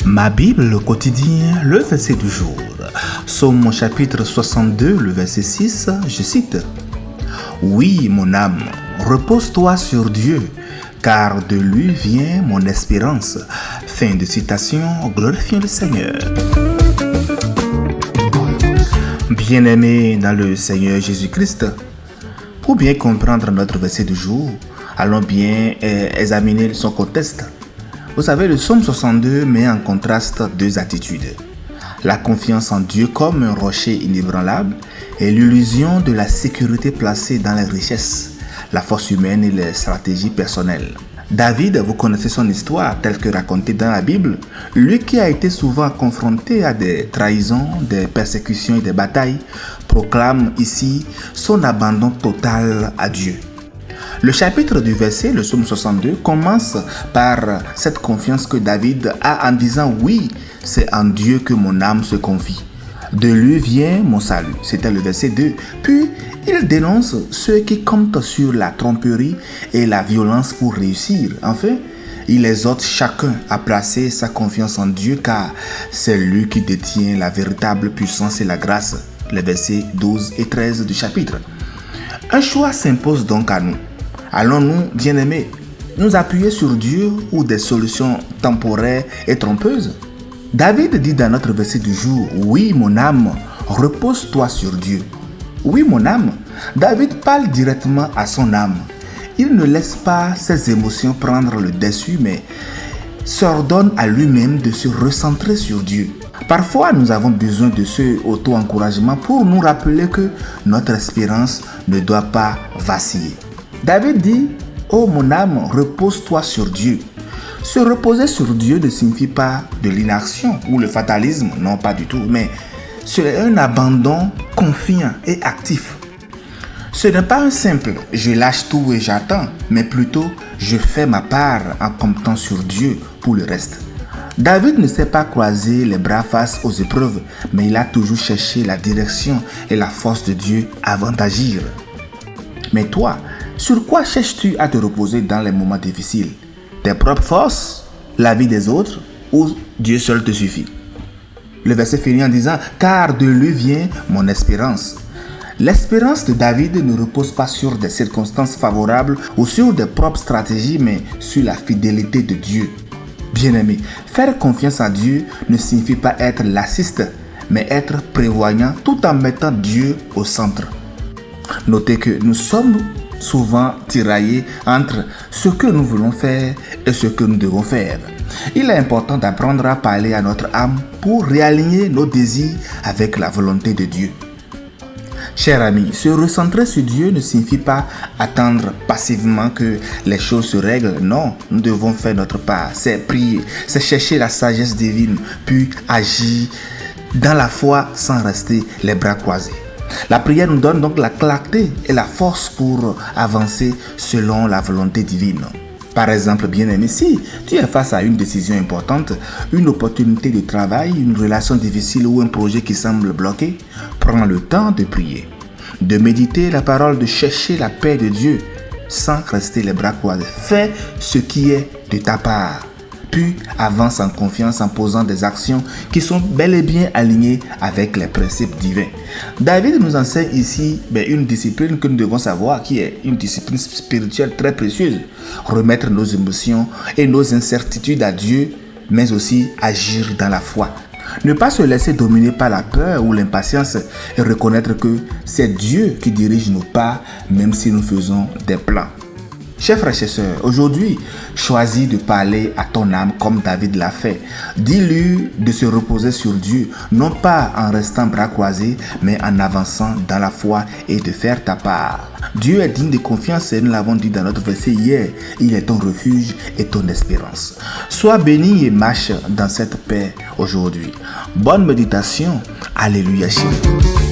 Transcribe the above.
Ma Bible quotidien, le verset du jour. Psaume chapitre 62, le verset 6, je cite. Oui, mon âme, repose-toi sur Dieu, car de lui vient mon espérance. Fin de citation, glorifions le Seigneur. Bien-aimés dans le Seigneur Jésus-Christ, pour bien comprendre notre verset du jour, allons bien examiner son contexte. Vous savez, le psaume 62 met en contraste deux attitudes. La confiance en Dieu comme un rocher inébranlable et l'illusion de la sécurité placée dans les richesses, la force humaine et les stratégies personnelles. David, vous connaissez son histoire telle que racontée dans la Bible, lui qui a été souvent confronté à des trahisons, des persécutions et des batailles, proclame ici son abandon total à Dieu. Le chapitre du verset, le psaume 62, commence par cette confiance que David a en disant « Oui, c'est en Dieu que mon âme se confie. De lui vient mon salut. » C'était le verset 2. Puis, il dénonce ceux qui comptent sur la tromperie et la violence pour réussir. Enfin, il exhorte chacun à placer sa confiance en Dieu car c'est lui qui détient la véritable puissance et la grâce. Les versets 12 et 13 du chapitre. Un choix s'impose donc à nous. Allons-nous, bien-aimés, nous appuyer sur Dieu ou des solutions temporaires et trompeuses? David dit dans notre verset du jour, « Oui, mon âme, repose-toi sur Dieu. » Oui, mon âme. David parle directement à son âme. Il ne laisse pas ses émotions prendre le dessus, mais s'ordonne à lui-même de se recentrer sur Dieu. Parfois, nous avons besoin de ce auto-encouragement pour nous rappeler que notre espérance ne doit pas vaciller. David dit, « Oh mon âme, repose-toi sur Dieu. » Se reposer sur Dieu ne signifie pas de l'inaction ou le fatalisme, non pas du tout, mais c'est un abandon confiant et actif. Ce n'est pas un simple « je lâche tout et j'attends », mais plutôt « je fais ma part en comptant sur Dieu pour le reste ». David ne s'est pas croisé les bras face aux épreuves, mais il a toujours cherché la direction et la force de Dieu avant d'agir. Mais toi, sur quoi cherches-tu à te reposer dans les moments difficiles? Tes propres forces, la vie des autres ou Dieu seul te suffit? Le verset finit en disant « Car de lui vient mon espérance ». L'espérance de David ne repose pas sur des circonstances favorables ou sur des propres stratégies, mais sur la fidélité de Dieu. Bien-aimé, faire confiance à Dieu ne signifie pas être lassiste, mais être prévoyant tout en mettant Dieu au centre. Notez que nous sommes souvent tiraillés entre ce que nous voulons faire et ce que nous devons faire. Il est important d'apprendre à parler à notre âme pour réaligner nos désirs avec la volonté de Dieu. Chers amis, se recentrer sur Dieu ne signifie pas attendre passivement que les choses se règlent. Non, nous devons faire notre part. C'est prier, c'est chercher la sagesse divine, puis agir dans la foi sans rester les bras croisés. La prière nous donne donc la clarté et la force pour avancer selon la volonté divine. Par exemple, bien-aimé, si tu es face à une décision importante, une opportunité de travail, une relation difficile ou un projet qui semble bloqué, prends le temps de prier, de méditer la parole, de chercher la paix de Dieu sans rester les bras croisés. Fais ce qui est de ta part. Puis avance en confiance en posant des actions qui sont bel et bien alignées avec les principes divins. David nous enseigne ici une discipline que nous devons savoir, qui est une discipline spirituelle très précieuse. Remettre nos émotions et nos incertitudes à Dieu, mais aussi agir dans la foi. Ne pas se laisser dominer par la peur ou l'impatience et reconnaître que c'est Dieu qui dirige nos pas, même si nous faisons des plans. Chers frères et sœurs, aujourd'hui, choisis de parler à ton âme comme David l'a fait. Dis-lui de se reposer sur Dieu, non pas en restant bras croisés, mais en avançant dans la foi et de faire ta part. Dieu est digne de confiance et nous l'avons dit dans notre verset hier, il est ton refuge et ton espérance. Sois béni et marche dans cette paix aujourd'hui. Bonne méditation. Alléluia, chérie.